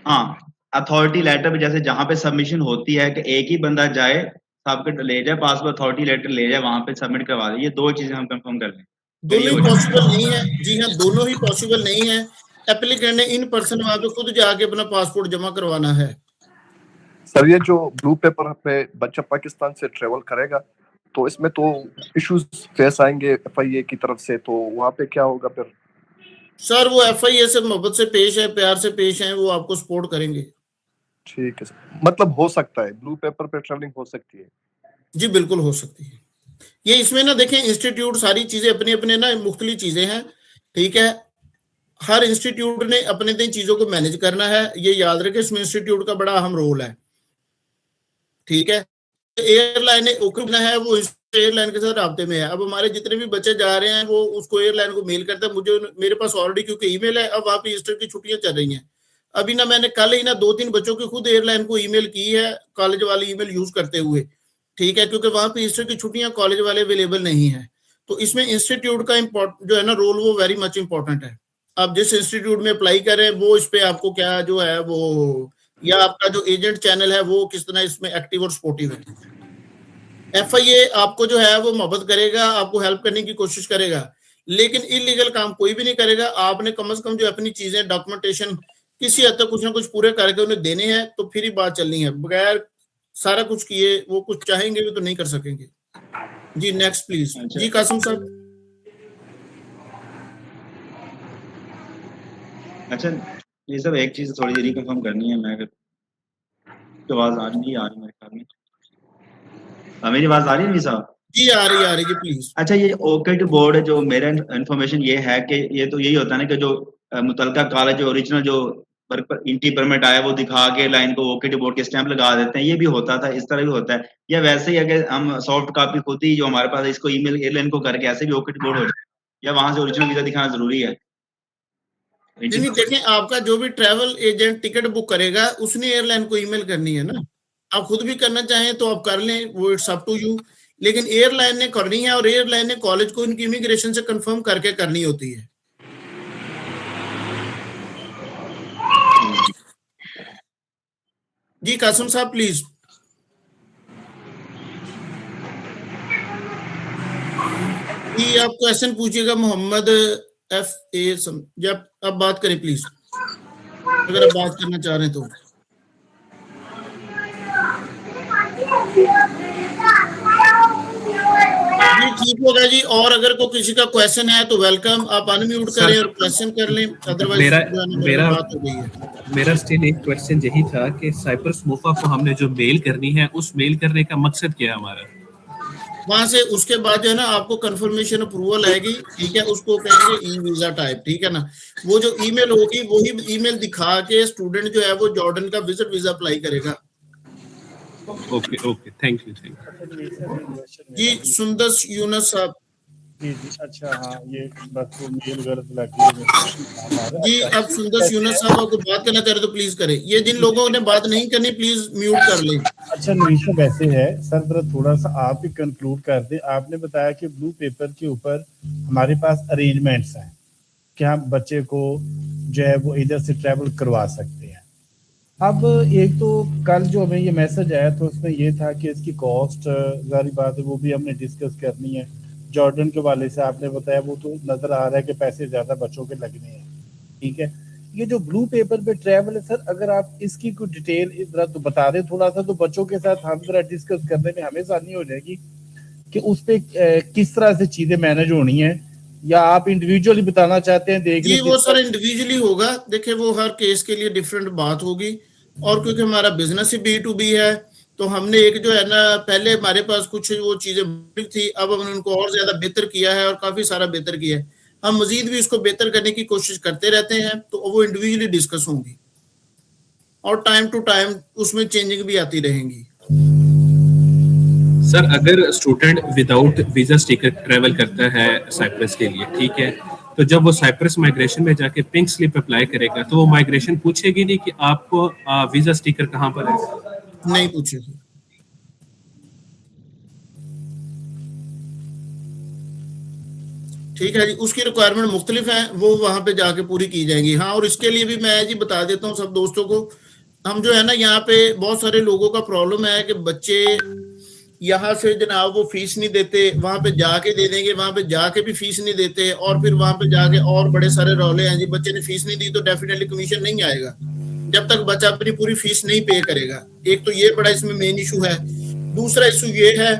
हाँ, अथॉरिटी लेटर भी जैसे जहाँ पे सबमिशन होती है कि एक ही बंदा जाए, सबके ले जाए, पासपोर्ट अथॉरिटी लेटर ले जाए, वहां पे सबमिट करवा दे। ये दो चीजें हम कंफर्म कर लें। दोनों ही पॉसिबल नहीं है। जी हाँ, दोनों ही पॉसिबल नहीं है। एप्लीकेंट ने इन पर्सन वहां पे खुद जाके अपना पासपोर्ट जमा करवाना है। सर ये जो ब्लू पेपर पे बच्चा पाकिस्तान से ट्रेवल करेगा, तो इसमें तो इश्यूज फेस आएंगे FIA की तरफ से, तो वहाँ पे क्या होगा फिर? सर वो FIA से मोहब्बत से पेश है, प्यार से पेश है, वो आपको सपोर्ट करेंगे। ठीक है सर, मतलब हो सकता है ब्लू पेपर पे ट्रेवलिंग हो सकती है? जी बिल्कुल हो सकती है। ये इसमें ना देखें, इंस्टीट्यूट सारी चीजें अपने अपने ना मुख्तलिफ चीजें हैं, ठीक है। हर इंस्टीट्यूट ने अपने दिन चीजों को मैनेज करना है, ये याद रखें। इसमें इंस्टीट्यूट का बड़ा अहम रोल है, ठीक है। एयरलाइन ने ओकरना है, वो एयरलाइन के साथ राब्ते में है। अब हमारे जितने भी बच्चे जा रहे हैं वो उसको एयरलाइन को मेल करते हैं। मुझे मेरे पास ऑलरेडी क्योंकि ईमेल है, अब वहाँ पे ईस्टर की छुट्टियां चल रही हैं। अभी ना मैंने कल ही ना 2-3 बच्चों की खुद एयरलाइन को ईमेल की है, कॉलेज वाली ईमेल यूज करते हुए, ठीक है, क्योंकि वहां पे ईस्टर की छुट्टियां कॉलेज वाले अवेलेबल नहीं है। तो इसमें इंस्टीट्यूट का जो है ना रोल, वो वेरी मच इंपॉर्टेंट है। आप जिस इंस्टीट्यूट में अप्लाई करें वो इस पे आपको क्या जो है वो, या आपका जो एजेंट चैनल है वो किस तरह इसमें एक्टिव और सपोर्टिव है। FIA आपको जो है वो मोहब्बत करेगा, आपको हेल्प करने की कोशिश करेगा, लेकिन इलीगल काम कोई भी नहीं करेगा। आपने कम से कम जो अपनी चीजें डॉक्यूमेंटेशन किसी हद तक कुछ ना कुछ पूरे करके उन्हें देने हैं, तो फिर ही बात चलनी है। बगैर सारा कुछ किए वो कुछ चाहेंगे भी तो नहीं कर सकेंगे। जी नेक्स्ट प्लीज। जी कासिम साहब। अच्छा ये सब एक चीज थोड़ी देरी कंफर्म करनी है। मैं तो आवाज आ रही मेरे ख्याल में। मेरी आवाज आ रही है साहब? जी आ रही जी प्लीज। अच्छा ये OCT बोर्ड जो मेरा इन्फॉर्मेशन ये है कि ये तो यही होता है ना कि जो मुतलका कॉलेज जो ओरिजिनल जो इंटी परमिट आया वो दिखा के लाइन को OCT बोर्ड के स्टैंप लगा देते हैं। ये भी होता था, इस तरह भी होता है, या वैसे ही अगर हम सॉफ्ट कॉपी खुद ही जो हमारे पास है इसको ईमेल एयरलाइन को करके ऐसे भी OCT बोर्ड हो जाए, या वहां से ओरिजिनल वीजा दिखाना जरूरी है? नहीं देखें, आपका जो भी ट्रैवल एजेंट टिकट बुक करेगा उसने एयरलाइन को ईमेल करनी है ना। आप खुद भी करना चाहें तो आप कर लें, वो इट्स अप टू यू, लेकिन एयरलाइन ने करनी है और एयरलाइन ने कॉलेज को इनकी इमिग्रेशन से कंफर्म करके करनी होती है। जी कासिम साहब प्लीज। जी आप क्वेश्चन पूछिएगा मोहम्मद FA जब आप बात करें प्लीज, अगर आप बात करना चाह रहे हैं तो। जी ठीक होगा जी। और अगर कोई किसी का क्वेश्चन है तो वेलकम, आप अनम्यूट करें और क्वेश्चन कर लें, अदरवाइज बात हो गई है। मेरा स्टिल एक क्वेश्चन यही था कि साइप्रस मोफा को हमने जो मेल करनी है, उस मेल करने का मकसद क्या है हमारा? वहां से उसके बाद जो है ना आपको कंफर्मेशन अप्रूवल आएगी, ठीक है, उसको कहेंगे ई वीजा टाइप, ठीक है ना। वो जो ईमेल होगी वही ईमेल दिखा के स्टूडेंट जो है वो जॉर्डन का विजिट वीजा अप्लाई करेगा। ओके थैंक यू जी सुंदर यूनस साहब। जी अच्छा हाँ, ये बस वो मेल गलत लगी है। जी अब सुंदर यूनस साहब आपको बात करना चाह रहे तो प्लीज करें। ये जिन लोगों ने बात नहीं करनी प्लीज म्यूट कर लें। अच्छा नवीशा वैसे है सर, जरा थोड़ा सा आप ही कंक्लूड कर दें। आपने बताया कि ब्लू पेपर के ऊपर हमारे पास अरेंजमेंट्स हैं कि हम बच्चे को जो है वो इधर से ट्रैवल करवा सकते हैं। अब एक तो कल जो हमें ये मैसेज आया तो उसमें ये था कि इसकी कॉस्ट जारी बात है वो भी हमने डिस्कस करनी है। जॉर्डन के वाले से आपने बताया वो तो नजर आ रहा है कि पैसे ज्यादा बच्चों के लगने हैं, ठीक है। ये जो ब्लू पेपर पे ट्रैवल है सर, अगर आप इसकी कोई डिटेल जरा तो बता दें थोड़ा सा, तो बच्चों के साथ हम जरा डिस्कस करने में हमें आसानी हो जाएगी कि उस पे किस तरह से चीजें मैनेज होनी है, या आप इंडिविजुअली बताना चाहते हैं? देख जी वो सर इंडिविजुअली होगा। देखिए वो हर केस के लिए डिफरेंट बात होगी, और क्योंकि हमारा बिजनेस ही B2B है तो हमने एक जो है ना, पहले हमारे पास कुछ वो चीजें थी, अब हमने उनको और ज्यादा बेहतर किया है और काफी सारा बेहतर किया है। हम मजीद भी इसको बेहतर करने की कोशिश करते रहते हैं, तो वो इंडिविजुअली डिस्कस होंगी और टाइम टू टाइम उसमें चेंजिंग भी आती रहेंगी। सर अगर student without visa sticker travel करता है साइप्रस के लिए, ठीक है, तो जब वो साइप्रस माइग्रेशन में जाके पिंक स्लिप अप्लाई करेगा तो वो माइग्रेशन पूछेगी नहीं कि आपको वीजा स्टिकर कहाँ पर है? नहीं पूछेगी। ठीक है जी, उसकी रिक्वायरमेंट मुख्तलिफ है, वो वहां पे जाके पूरी की जाएगी। हाँ, और इसके लिए भी मैं जी बता देता हूँ सब दोस्तों को, हम जो है ना यहाँ पे बहुत सारे लोगों का प्रॉब्लम है कि बच्चे यहाँ से जनाब वो फीस नहीं देते, वहां पे जाके दे देंगे, वहां पे जाके भी फीस नहीं देते, और फिर वहां पे जाके और बड़े सारे रौले हैं जी, बच्चे ने फीस नहीं दी तो डेफिनेटली कमीशन नहीं आएगा जब तक बच्चा अपनी पूरी फीस नहीं पे करेगा। एक तो ये बड़ा इसमें मेन इशू है। दूसरा इशू ये है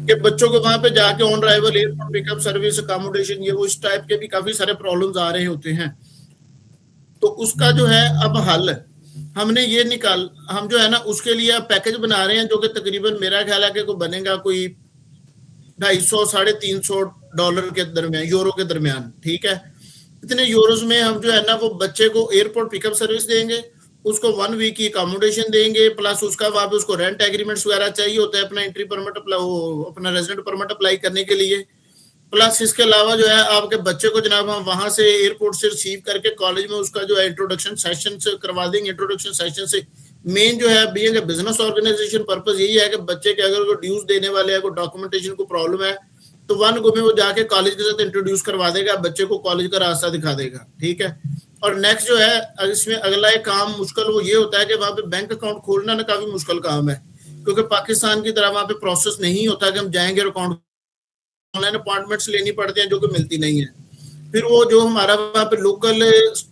कि बच्चों को वहां पे जाके on arrival airport pickup service, accommodation, ये वो इस टाइप के भी काफी सारे प्रॉब्लम्स आ रहे होते हैं। तो उसका जो है अब हल हमने ये हम जो है ना उसके लिए पैकेज बना रहे हैं, जो कि तकरीबन मेरा ख्याल है कि कोई बनेगा कोई $250-350 के दरमियान, यूरो के दरमियान। ठीक है, इतने यूरोज में हम जो है ना वो बच्चे को एयरपोर्ट पिकअप सर्विस देंगे, उसको 1 वीक की अकोमोडेशन देंगे, प्लस उसका वहां पे उसको रेंट एग्रीमेंट्स वगैरह चाहिए होता है अपना एंट्री परमिट अपना रेजिडेंट परमिट अप्लाई करने के लिए। प्लस इसके अलावा जो है आपके बच्चे को जनाब हम वहां से एयरपोर्ट से रिसीव करके कॉलेज में उसका जो है इंट्रोडक्शन सेशन से करवा देंगे। इंट्रोडक्शन सेशन से मेन जो है being a business organisation purpose यही है कि बच्चे के अगर कोई ड्यूज देने वाले हैं, कोई डॉक्यूमेंटेशन को प्रॉब्लम है, तो 1 गो में वो जाके कॉलेज के साथ इंट्रोड्यूस करवा देगा, बच्चे को कॉलेज का रास्ता दिखा देगा। ठीक है, और नेक्स्ट जो है इसमें अगला एक काम मुश्किल वो ये होता है कि वहां पे बैंक अकाउंट खोलना ना काफी मुश्किल काम है, क्योंकि पाकिस्तान की तरह वहां पे प्रोसेस नहीं होता कि हम जाएंगे और अकाउंट, ऑनलाइन अपॉइंटमेंट्स लेनी पड़ती हैं जो कि मिलती नहीं है। फिर वो जो हमारा वहां पे लोकल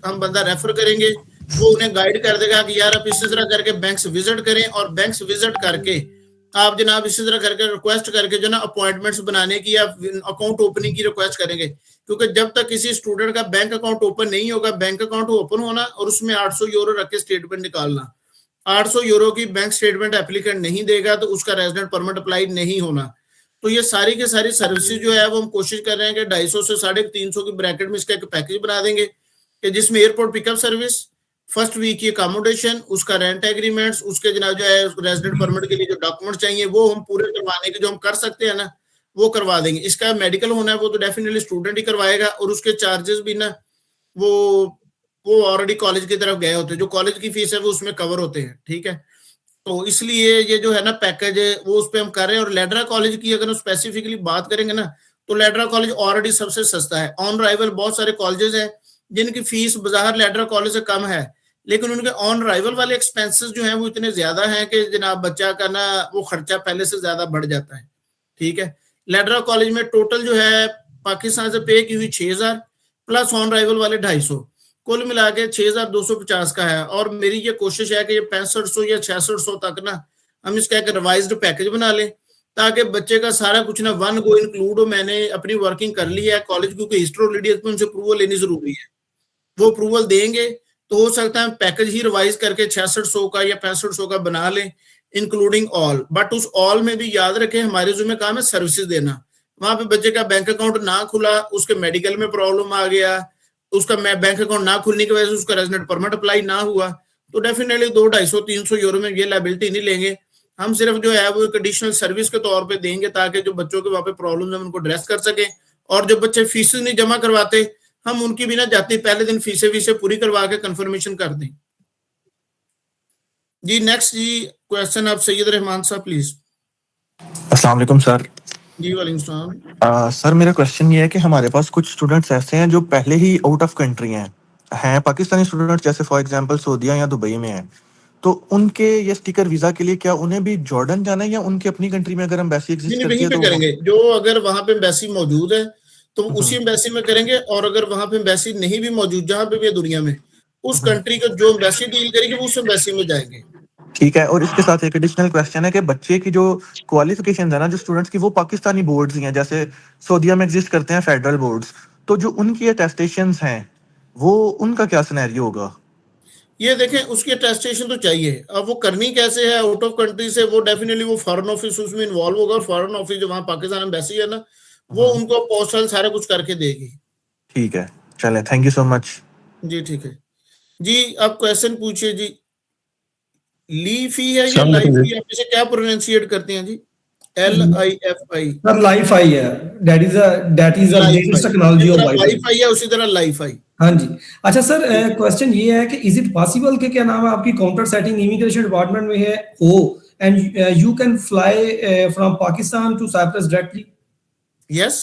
हम बंदा रेफर करेंगे, वो उन्हें गाइड कर देगा कि यार आप इसी तरह करके बैंक्स विजिट करें, और बैंक्स विजिट करके आप जनाब इसी तरह करके रिक्वेस्ट करके जो ना अपॉइंटमेंट्स बनाने की या अकाउंट ओपनिंग की रिक्वेस्ट करेंगे। क्योंकि जब तक किसी स्टूडेंट का बैंक अकाउंट ओपन नहीं होगा, बैंक अकाउंट ओपन होना और उसमें 800 यूरो रख के स्टेटमेंट निकालना, 800 यूरो की बैंक स्टेटमेंट एप्लीकेंट नहीं देगा तो उसका रेजिडेंट परमिट अप्लाई नहीं होना। तो ये सारी की सारी सर्विसेज जो है वो हम कोशिश कर रहे हैं कि 250 से 350 की ब्रैकेट में इसका एक पैकेज बना देंगे कि जिसमें airport pickup service, first week की अकोमोडेशन, उसका रेंट एग्रीमेंट्स, उसके जनाब जो है रेजिडेंट परमिट के लिए जो डॉक्यूमेंट चाहिए वो हम पूरे करवाने के जो हम कर सकते हैं ना वो करवा देंगे। इसका मेडिकल होना है वो तो डेफिनेटली स्टूडेंट ही करवाएगा, और उसके चार्जेस भी ना वो ऑलरेडी कॉलेज की तरफ गए होते हैं, जो कॉलेज की फीस है वो उसमें कवर होते हैं। ठीक है, तो इसलिए ये जो है ना पैकेज वो उस पे हम कर रहे हैं। और लेडरा कॉलेज की अगर हम स्पेसिफिकली बात करेंगे ना तो लेडरा कॉलेज ऑलरेडी सबसे सस्ता है। ऑन अराइवल बहुत सारे कॉलेजेस हैं जिनकी फीस बाजार लेडरा कॉलेज से कम है, लेकिन उनके ऑन अराइवल वाले एक्सपेंसेस जो हैं वो इतने ज्यादा हैं कि जनाब बच्चा का ना वो खर्चा पहले से ज्यादा बढ़ जाता है। ठीक है, लेडरा कॉलेज में टोटल जो है पाकिस्तान से पे की हुई 6000 प्लस ऑन अराइवल वाले 250, कुल मिला के 6250 का है। और मेरी ये कोशिश है कि ये 6500 या 6600 तक ना हम इसका एक रिवाइज्ड पैकेज बना लें, ताकि बच्चे का सारा कुछ ना 1 गो इंक्लूड हो। मैंने अपनी वर्किंग कर ली है कॉलेज, क्योंकि हिस्ट्रोलिडियस पे उनसे अप्रूवल लेनी जरूरी है, वो अप्रूवल देंगे तो हो सकता है पैकेज ही रिवाइज करके 6600 का या 6500 का बना लें इंक्लूडिंग ऑल। बट उस ऑल में भी याद रखें हमारे जिम्मे काम है सर्विसेज देना। वहां पे बच्चे का बैंक अकाउंट ना खुला, उसके मेडिकल में प्रॉब्लम आ गया, उसका बैंक अकाउंट ना खुलने की वजह से उसका रेजिडेंट परमिट अप्लाई ना हुआ, तो डेफिनेटली 200-250-300 यूरो में ये लायबिलिटी नहीं लेंगे। हम सिर्फ जो है वो एक एडिशनल सर्विस के तौर पे देंगे, ताकि जो बच्चों के वहां पे प्रॉब्लम है उनको एड्रेस कर सके। और जो बच्चे फीस नहीं जमा करवाते हम उनकी भी ना जाती पहले दिन फीसें पूरी करवा के कंफर्मेशन कर दें। जी नेक्स्ट जी क्वेश्चन आप सैयद रहमान साहब प्लीज। अस्सलाम वालेकुम सर। जी वालेकुम सलाम। सर मेरा क्वेश्चन ये है कि हमारे पास कुछ स्टूडेंट्स ऐसे हैं जो पहले ही आउट ऑफ कंट्री हैं पाकिस्तानी स्टूडेंट्स, जैसे फॉर एग्जांपल सऊदीया या दुबई में हैं, तो उनके ये स्टिकर वीजा के लिए क्या उन्हें भी जॉर्डन जाना है या उनके अपनी कंट्री में अगर एम्बेसी एग्जिस्ट करती है तो करेंगे? जो अगर वहां पे एम्बेसी मौजूद है तो उसी एम्बेसी में करेंगे, और अगर वहां पे एम्बेसी नहीं भी मौजूद जहां पे भी दुनिया में उस कंट्री का जो एम्बेसी डील करेगी वो उस एम्बेसी में जाएंगे। ठीक है, और इसके साथ एक एडिशनल क्वेश्चन है कि बच्चे की जो क्वालिफिकेशन है ना जो स्टूडेंट्स की वो पाकिस्तानी बोर्ड्स ही हैं, जैसे सऊदीया में एग्जिस्ट करते हैं फेडरल बोर्ड्स, तो जो उनकी अटेस्टेशंस हैं वो उनका क्या सिनेरियो होगा? ये देखें उसकी अटेस्टेशन तो चाहिए, अब वो करनी कैसे है आउट ऑफ कंट्री से, वो डेफिनेटली वो फॉरेन ऑफिस उसमें इन्वॉल्व होगा, और फॉरेन ऑफिस जो वहाँ पाकिस्तान एम्बेसी है ना वो उनको पोस्टल सारा कुछ करके देगी। ठीक है, चले, थैंक यू सो मच। जी ठीक है जी, आप क्वेश्चन पूछिए जी। लीफी है या लाइफी, आप इसे क्या प्रोनाउंसिएट करते हैं जी? LIFI, सर लाइफाई है, that is a latest technology of wifi. Wifi है उसी तरह लाइफाई। हाँ जी। अच्छा सर, क्वेश्चन ये है कि इज इट पॉसिबल कि क्या नाम है आपकी काउंटर सेटिंग इमिग्रेशन डिपार्टमेंट में है हो and you can fly from Pakistan to Cyprus directly? Yes,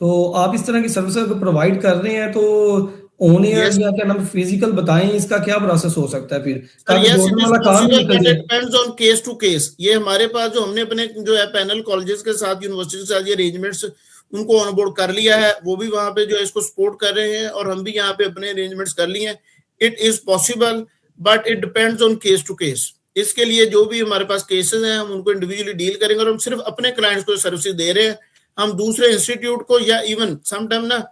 तो आप इस तरह की सर्विसेज को प्रोवाइड कर रहे हैं, तो ऑन एयर Yes. या क्या नाम फिजिकल बताएं, इसका क्या प्रोसेस हो सकता है फिर, ताकि yes, जॉर्डन it is वाला काम possible, निकल but जाए। it depends on case to case। ये हमारे पास जो हमने अपने जो है पैनल कॉलेजेस के साथ, यूनिवर्सिटी के साथ ये अरेंजमेंट्स उनको ऑनबोर्ड कर लिया है, वो भी वहां पे जो है इसको सपोर्ट कर रहे हैं और हम भी यहाँ पे अपने अरेंजमेंट्स कर लिए हैं। It is possible but it depends on case to case. इसके लिए जो भी हमारे पास केसेस हैं हम उनको इंडिविजुअली डील करेंगे, और हम सिर्फ अपने क्लाइंट्स को सर्विस दे रहे हैं। हम दूसरे इंस्टीट्यूट को या इवन समटाइम ना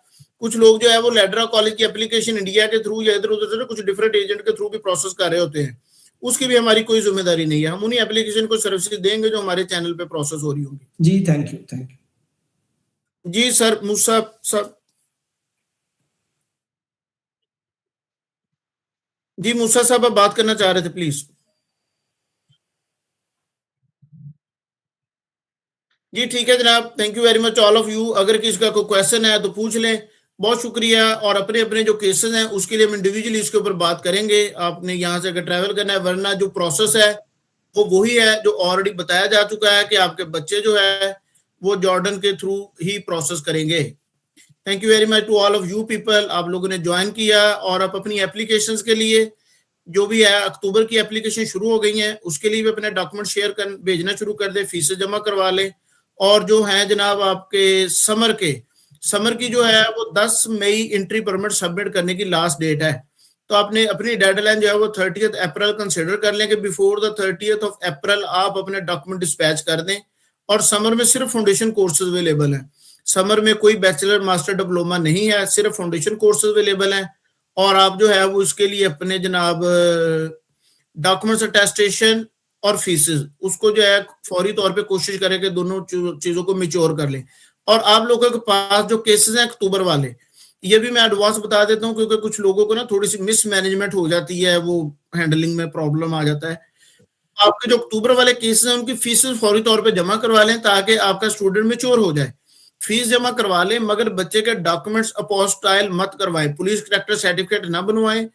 कुछ लोग जो है वो लेड्रा कॉलेज की एप्लीकेशन इंडिया के थ्रू या इधर उधर से कुछ डिफरेंट एजेंट के थ्रू भी प्रोसेस कर रहे होते हैं, उसकी भी हमारी कोई जिम्मेदारी नहीं है। हम उन्हीं एप्लीकेशन को सर्विस देंगे जो हमारे चैनल पे प्रोसेस हो रही होंगी। जी थैंक यू। जी सर, मूसा सर, जी मूसा साहब आप बात करना चाह रहे थे, प्लीज। जी ठीक है जनाब, thank you very much all of you. अगर किसी का कोई क्वेश्चन है तो पूछ लें, बहुत शुक्रिया। और अपने अपने जो केसेस हैं उसके लिए हम इंडिविजुअली इसके ऊपर बात करेंगे। आपने यहाँ से अगर ट्रैवल करना है, वरना जो प्रोसेस है वो वही है जो ऑलरेडी बताया जा चुका है कि आपके बच्चे जो है वो जॉर्डन के थ्रू ही प्रोसेस करेंगे। Thank you very much to all of you people, आप लोगों ने ज्वाइन किया। और आप अपनी एप्लीकेशंस के लिए जो भी है, अक्टूबर की एप्लीकेशन शुरू हो गई है, उसके लिए भी अपने डॉक्यूमेंट शेयर कर भेजना शुरू कर दे, फीसें जमा करवा लें। और जो है जनाब आपके समर की जो है वो 10 मई एंट्री परमिट सबमिट करने की लास्ट डेट है। तो आपने अपनी डेडलाइन जो है वो 30 अप्रैल कंसिडर कर लें कि बिफोर द 30 अप्रैल आप अपने डॉक्यूमेंट डिस्पैच कर दें। और समर में सिर्फ फाउंडेशन कोर्सेज अवेलेबल हैं। समर में कोई बैचलर मास्टर डिप्लोमा नहीं है, सिर्फ फाउंडेशन कोर्सेज अवेलेबल हैं। और आप जो है वो इसके लिए अपने जनाब डॉक्यूमेंट्स अटेस्टेशन और फीसेस उसको जो है फौरी तौर पे कोशिश करें कि दोनों चीजों को मिच्योर कर लें। और आप लोगों के पास जो केसेस हैं अक्टूबर वाले, ये भी मैं एडवांस बता देता हूँ क्योंकि कुछ लोगों को ना थोड़ी सी मिसमैनेजमेंट हो जाती है, वो हैंडलिंग में प्रॉब्लम आ जाता है। आपके जो अक्टूबर वाले केसेस हैं उनकी फीसेस फौरी तौर पे जमा करवा लें ताकि आपका स्टूडेंट मैच्योर हो जाए। फीस जमा करवा लें, मगर बच्चे के डॉक्यूमेंट्स अपोस्टाइल मत करवाएं, पुलिस करेक्टर सर्टिफिकेट ना बनवाएं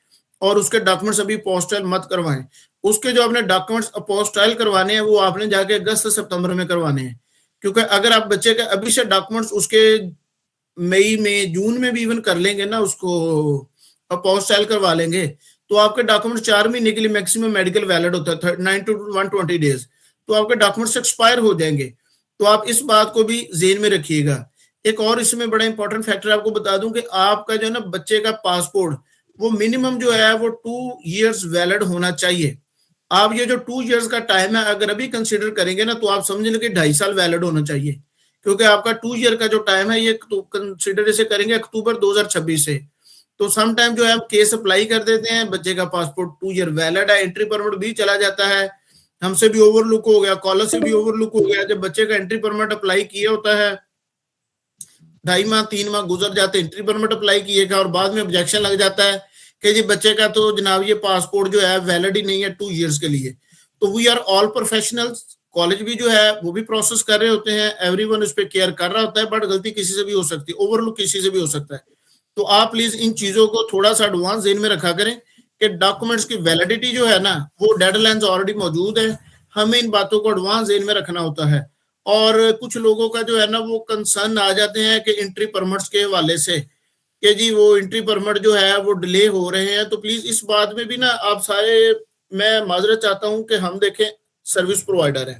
और उसके डॉक्यूमेंट्स अभी पोस्टाइल मत करवाएं। उसके जो आपने डॉक्यूमेंट्स अपोस्टाइल करवाने हैं वो आपने जाके अगस्त से सितंबर में करवाने हैं, क्योंकि अगर आप बच्चे के अभी से डॉक्यूमेंट्स उसके मई में जून में भी इवन कर लेंगे ना, उसको अपोस्टाइल करवा लेंगे, तो आपके डॉक्यूमेंट 4 महीने के लिए मैक्सिमम मेडिकल वैलिड होता है, 9 to 120 डेज, तो आपके डॉक्यूमेंट्स एक्सपायर हो जाएंगे। तो आप इस बात को भी जेन में रखिएगा। एक और इसमें बड़ा इंपॉर्टेंट फैक्टर आपको बता दूं कि आपका जो है ना बच्चे का पासपोर्ट वो मिनिमम जो है वो 2 years वैलिड होना चाहिए। आप ये जो 2 years का टाइम है अगर अभी कंसिडर करेंगे ना तो आप समझ लें कि 2.5 साल वैलिड होना चाहिए, क्योंकि आपका 2 year का जो टाइम है ये तो कंसिडर इसे करेंगे अक्टूबर 2026 से। तो सम टाइम जो है हम केस अप्लाई कर देते हैं, बच्चे का पासपोर्ट 2 year वैलिड है, एंट्री परमिट भी चला जाता है, हमसे भी ओवरलुक हो गया, कॉलर से भी ओवरलुक हो गया। जब बच्चे का एंट्री परमिट अप्लाई किया होता है 2.5 माह 3 माह गुजर जाते, एंट्री परमिट अप्लाई किएगा और बाद में ऑब्जेक्शन लग जाता है कि जी बच्चे का तो जनाब ये पासपोर्ट जो है वैलिड ही नहीं है 2 years के लिए। तो we are all professionals, college भी जो है वो भी प्रोसेस कर रहे होते हैं, एवरीवन उस पर केयर कर रहा होता है, बट गलती किसी से भी हो सकती है, ओवरलुक किसी से भी हो सकता है। तो आप प्लीज इन चीजों को थोड़ा सा एडवांस जेन में रखा करें कि डॉक्यूमेंट्स की वैलिडिटी जो है ना वो डेडलाइंस ऑलरेडी मौजूद है, हमें इन बातों को एडवांस जेन में रखना होता है। और कुछ लोगों का जो है ना वो कंसर्न आ जाते हैं कि एंट्री परमिट्स के हवाले से कि जी वो एंट्री परमिट जो है वो डिले हो रहे हैं। तो प्लीज इस बात में भी ना आप सारे, मैं माजरत चाहता हूं कि हम देखें सर्विस प्रोवाइडर है,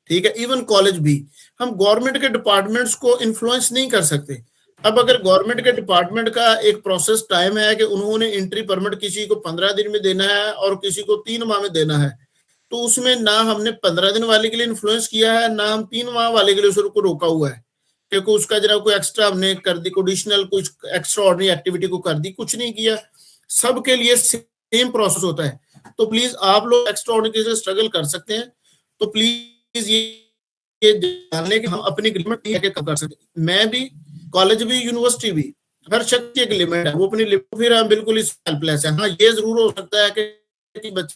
ठीक है, इवन कॉलेज भी, हम गवर्नमेंट के डिपार्टमेंट्स को इन्फ्लुएंस नहीं कर सकते। अब अगर गवर्नमेंट के डिपार्टमेंट का एक प्रोसेस टाइम है कि उन्होंने एंट्री परमिट किसी को 15 दिन में देना है और किसी को 3 माह में देना है, तो उसमें ना हमने 15 दिन वाले के लिए इन्फ्लुएंस किया है, ना हम 3 माह वाले के लिए उसको रोका हुआ है, क्योंकि उसका जरा कोई एक्स्ट्रा हमने कर दी, एडिशनल कुछ एक्स्ट्रा ऑर्डिनरी एक्टिविटी को कर दी, कुछ नहीं किया, सबके लिए सेम प्रोसेस होता है। तो प्लीज आप लोग एक्स्ट्रा ऑर्डिनरी से स्ट्रगल कर सकते हैं, तो प्लीज ये जानने कि हम अपनी लिमिट नहीं कर सकते। मैं भी, कॉलेज भी, यूनिवर्सिटी भी, हर शख्स की एक लिमिट है, वो अपनी लिमिट, फिर हम बिल्कुल इस हेल्पलेस है। हाँ ये जरूर हो सकता है कि बच्चे